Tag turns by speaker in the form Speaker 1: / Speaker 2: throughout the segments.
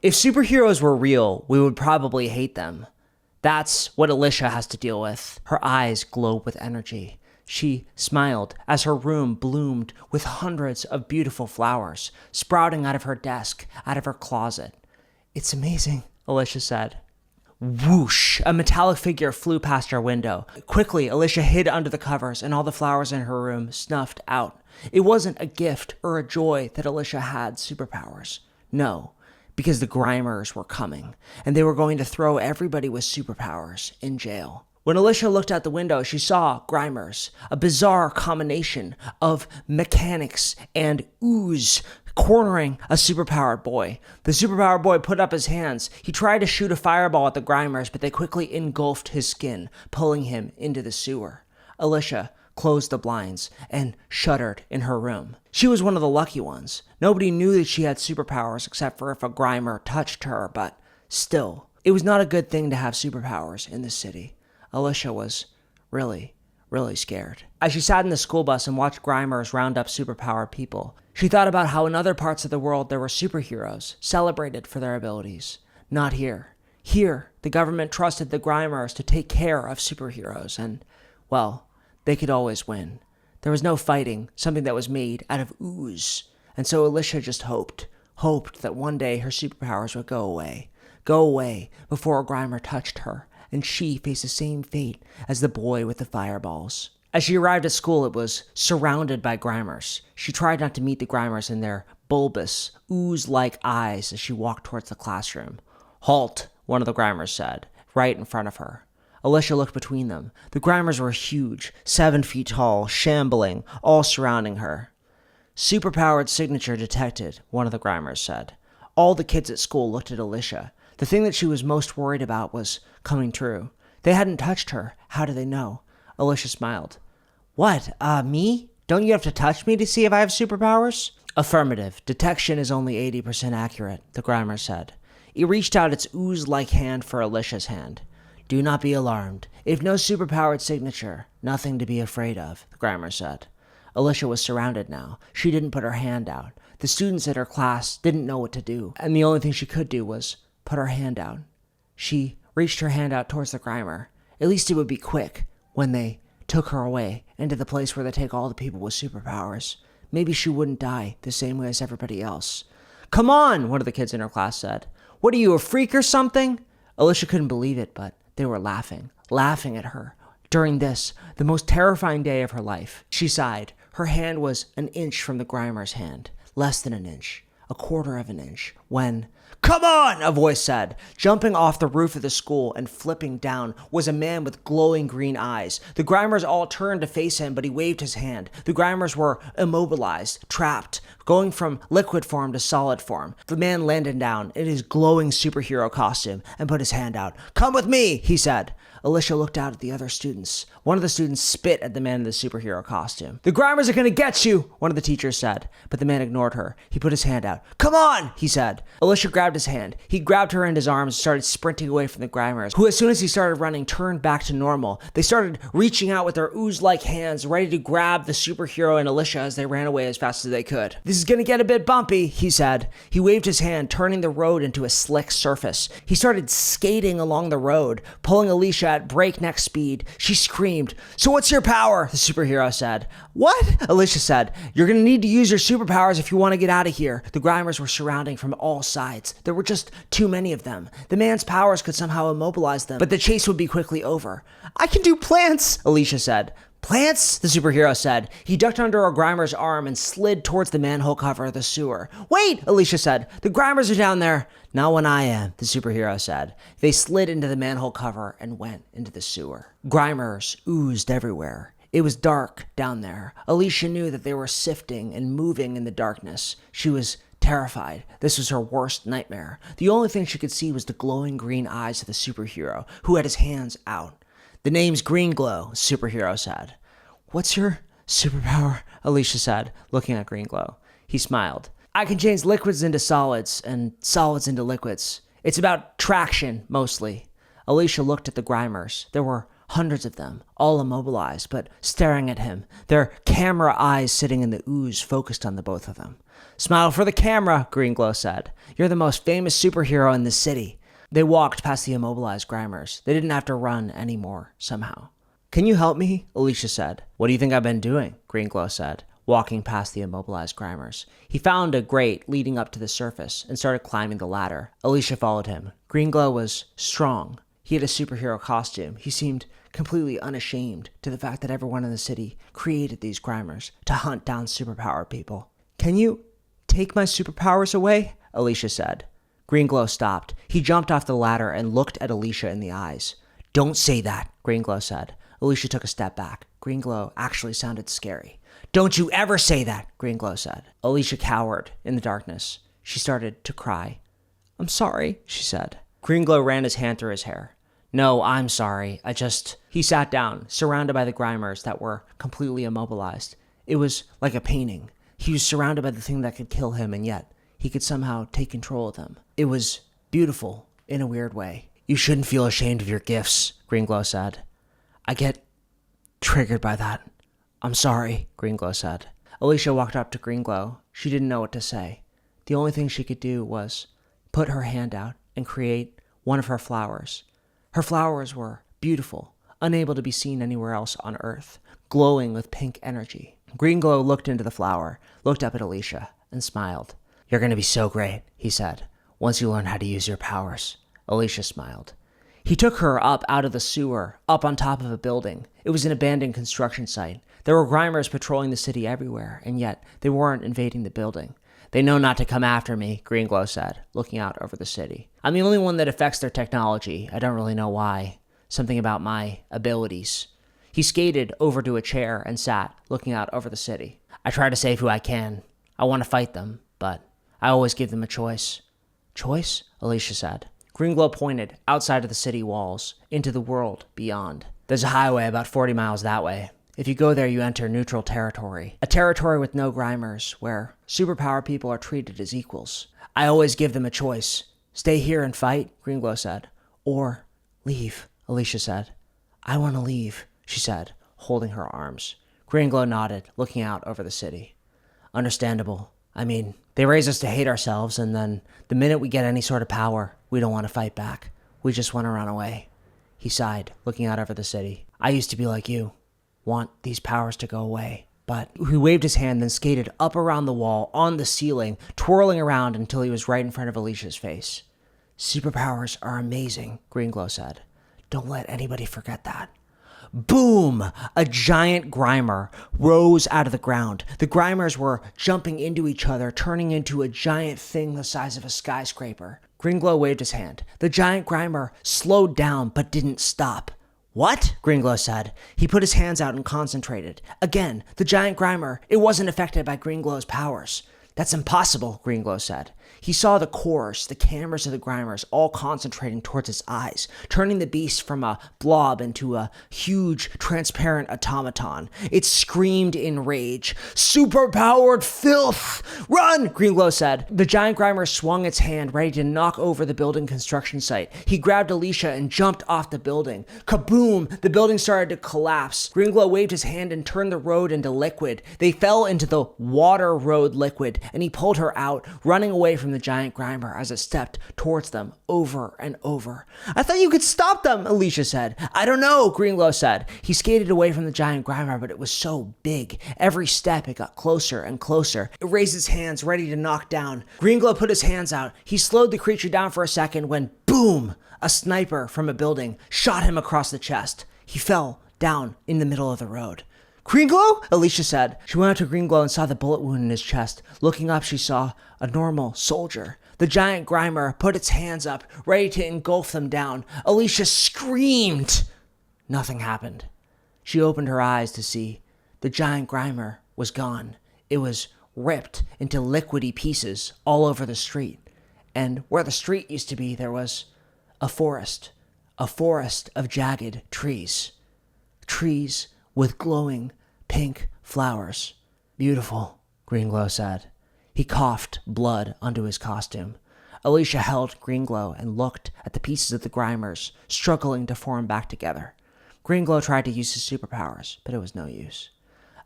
Speaker 1: If superheroes were real, we would probably hate them. That's what Alicia has to deal with. Her eyes glowed with energy. She smiled as her room bloomed with hundreds of beautiful flowers sprouting out of her desk, out of her closet. "It's amazing," Alicia said. Whoosh! A metallic figure flew past her window. Quickly, Alicia hid under the covers and all the flowers in her room snuffed out. It wasn't a gift or a joy that Alicia had superpowers. No, because the Grimers were coming, and they were going to throw everybody with superpowers in jail. When Alicia looked out the window, she saw Grimers, a bizarre combination of mechanics and ooze cornering a superpowered boy. The superpowered boy put up his hands. He tried to shoot a fireball at the Grimers, but they quickly engulfed his skin, pulling him into the sewer. Alicia closed the blinds and shuddered in her room. She was one of the lucky ones. Nobody knew that she had superpowers except for if a Grimer touched her, but still, it was not a good thing to have superpowers in this city. Alicia was really scared. As she sat in the school bus and watched Grimers round up superpowered people, she thought about how in other parts of the world there were superheroes celebrated for their abilities. Not here. Here, the government trusted the Grimers to take care of superheroes, and, well, they could always win. There was no fighting something that was made out of ooze, and so Alicia just hoped that one day her superpowers would go away before a Grimer touched her, and she faced the same fate as the boy with the fireballs. As she arrived at school, it was surrounded by Grimers. She tried not to meet the Grimers in their bulbous, ooze-like eyes as she walked towards the classroom. "Halt," one of the Grimers said, right in front of her. Alicia looked between them. The Grimers were huge, 7 feet tall, shambling, all surrounding her. "Superpowered signature detected," one of the Grimers said. All the kids at school looked at Alicia. The thing that she was most worried about was coming true. They hadn't touched her. How do they know? Alicia smiled. "What, me? Don't you have to touch me to see if I have superpowers?" "Affirmative. Detection is only 80% accurate," the Grimer said. It reached out its ooze-like hand for Alicia's hand. "Do not be alarmed. If no superpowered signature, nothing to be afraid of," the Grimer said. Alicia was surrounded now. She didn't put her hand out. The students at her class didn't know what to do, and the only thing she could do was put her hand out. She reached her hand out towards the Grimer. At least it would be quick when they took her away into the place where they take all the people with superpowers. Maybe she wouldn't die the same way as everybody else. "Come on," one of the kids in her class said. "What are you, a freak or something?" Alicia couldn't believe it, but they were laughing at her. During this, the most terrifying day of her life, she sighed. Her hand was an inch from the Grimer's hand. Less than an inch. A quarter of an inch. When, "Come on," a voice said. Jumping off the roof of the school and flipping down was a man with glowing green eyes. The Grimers all turned to face him, but he waved his hand. The Grimers were immobilized, trapped, going from liquid form to solid form. The man landed down in his glowing superhero costume and put his hand out. "Come with me," he said. Alicia looked out at the other students. One of the students spit at the man in the superhero costume. "The Grimers are going to get you," one of the teachers said, but the man ignored her. He put his hand out. "Come on," he said. Alicia grabbed his hand. He grabbed her in his arms and started sprinting away from the Grimers, who, as soon as he started running, turned back to normal. They started reaching out with their ooze-like hands, ready to grab the superhero and Alicia as they ran away as fast as they could. "This is going to get a bit bumpy," he said. He waved his hand, turning the road into a slick surface. He started skating along the road, pulling Alicia at breakneck speed. She screamed. "So what's your power?" the superhero said. "What?" Alicia said. "You're going to need to use your superpowers if you want to get out of here." The Grimers were surrounding from all sides. There were just too many of them. The man's powers could somehow immobilize them, but the chase would be quickly over. "I can do plants," Alicia said. "Plants?" the superhero said. He ducked under a Grimer's arm and slid towards the manhole cover of the sewer. "Wait," Alicia said. "The Grimers are down there." "Not when I am," the superhero said. They slid into the manhole cover and went into the sewer. Grimers oozed everywhere. It was dark down there. Alicia knew that they were sifting and moving in the darkness. She was terrified. This was her worst nightmare. The only thing she could see was the glowing green eyes of the superhero, who had his hands out. "The name's Green Glow," the superhero said. "What's your superpower?" Alicia said, looking at Green Glow. He smiled. "I can change liquids into solids and solids into liquids. It's about traction, mostly." Alicia looked at the Grimers. There were hundreds of them, all immobilized, but staring at him, their camera eyes sitting in the ooze focused on the both of them. Smile for the camera, Greenglow said. You're the most famous superhero in the city. They walked past the immobilized Grimers. They didn't have to run anymore, somehow. Can you help me? Alicia said. What do you think I've been doing? Greenglow said, walking past the immobilized Grimers. He found a grate leading up to the surface and started climbing the ladder. Alicia followed him. Greenglow was strong. He had a superhero costume. He seemed completely unashamed to the fact that everyone in the city created these Grimers to hunt down superpowered people. Can you take my superpowers away? Alicia said. Greenglow stopped. He jumped off the ladder and looked at Alicia in the eyes. Don't say that, Greenglow said. Alicia took a step back. Greenglow actually sounded scary. Don't you ever say that, Greenglow said. Alicia cowered in the darkness. She started to cry. I'm sorry, she said. Greenglow ran his hand through his hair. No, I'm sorry. He sat down, surrounded by the Grimers that were completely immobilized. It was like a painting. He was surrounded by the thing that could kill him, and yet he could somehow take control of them. It was beautiful in a weird way. You shouldn't feel ashamed of your gifts, Greenglow said. I get triggered by that. I'm sorry, Greenglow said. Alicia walked up to Greenglow. She didn't know what to say. The only thing she could do was put her hand out and create one of her flowers. Her flowers were beautiful, unable to be seen anywhere else on Earth, glowing with pink energy. Greenglow looked into the flower, looked up at Alicia, and smiled. You're going to be so great, he said, once you learn how to use your powers. Alicia smiled. He took her up out of the sewer, up on top of a building. It was an abandoned construction site. There were Grimers patrolling the city everywhere, and yet they weren't invading the building. They know not to come after me, Greenglow said, looking out over the city. I'm the only one that affects their technology. I don't really know why. Something about my abilities. He skated over to a chair and sat, looking out over the city. I try to save who I can. I want to fight them, but I always give them a choice. Choice? Alicia said. Greenglow pointed outside of the city walls, into the world beyond. There's a highway about 40 miles that way. If you go there, you enter neutral territory. A territory with no Grimers, where superpower people are treated as equals. I always give them a choice. Stay here and fight, Greenglow said. Or leave, Alicia said. I want to leave, she said, holding her arms. Greenglow nodded, looking out over the city. Understandable. I mean, they raise us to hate ourselves, and then the minute we get any sort of power, we don't want to fight back. We just want to run away. He sighed, looking out over the city. I used to be like you. Want these powers to go away. But he waved his hand, then skated up around the wall, on the ceiling, twirling around until he was right in front of Alicia's face. Superpowers are amazing, Greenglow said. Don't let anybody forget that. Boom! A giant Grimer rose out of the ground. The Grimers were jumping into each other, turning into a giant thing the size of a skyscraper. Greenglow waved his hand. The giant Grimer slowed down but didn't stop. What? Greenglow said. He put his hands out and concentrated. Again, the giant Grimer, it wasn't affected by Greenglow's powers. That's impossible, Greenglow said. He saw the cores, the cameras of the Grimers, all concentrating towards his eyes, turning the beast from a blob into a huge, transparent automaton. It screamed in rage. Superpowered filth! Run! Greenglow said. The giant Grimer swung its hand, ready to knock over the building construction site. He grabbed Alicia and jumped off the building. Kaboom! The building started to collapse. Greenglow waved his hand and turned the road into liquid. They fell into the water road liquid, and he pulled her out, running away from the giant Grimer as it stepped towards them over and over. I thought you could stop them, Alicia said. I don't know, Greenglow said. He skated away from the giant Grimer, but it was so big. Every step, it got closer and closer. It raised its hands, ready to knock down. Greenglow put his hands out. He slowed the creature down for a second when, boom, a sniper from a building shot him across the chest. He fell down in the middle of the road. Greenglow? Alicia said. She went up to Greenglow and saw the bullet wound in his chest. Looking up, she saw a normal soldier. The giant Grimer put its hands up, ready to engulf them down. Alicia screamed. Nothing happened. She opened her eyes to see the giant Grimer was gone. It was ripped into liquidy pieces all over the street. And where the street used to be, there was a forest of jagged trees. Trees with glowing pink flowers. Beautiful, Greenglow said. He coughed blood onto his costume. Alicia held Greenglow and looked at the pieces of the Grimers struggling to form back together. Greenglow tried to use his superpowers, but it was no use.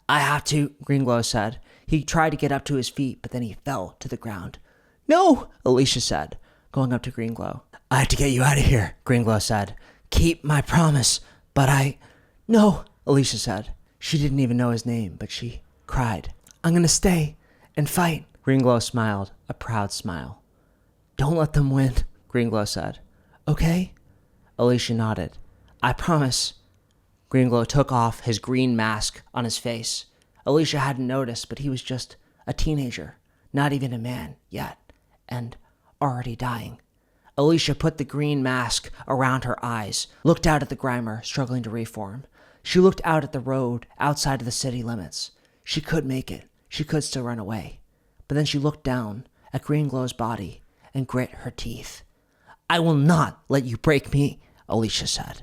Speaker 1: I have to, Greenglow said. He tried to get up to his feet, but then he fell to the ground. No, Alicia said, going up to Greenglow. I have to get you out of here, Greenglow said. Keep my promise, but No, Alicia said. She didn't even know his name, but she cried. I'm going to stay and fight. Greenglow smiled, a proud smile. Don't let them win, Greenglow said. Okay? Alicia nodded. I promise. Greenglow took off his green mask on his face. Alicia hadn't noticed, but he was just a teenager, not even a man yet, and already dying. Alicia put the green mask around her eyes, looked out at the Grimer struggling to reform. She looked out at the road outside of the city limits. She could make it. She could still run away. But then she looked down at Greenglow's body and grit her teeth. I will not let you break me, Alicia said.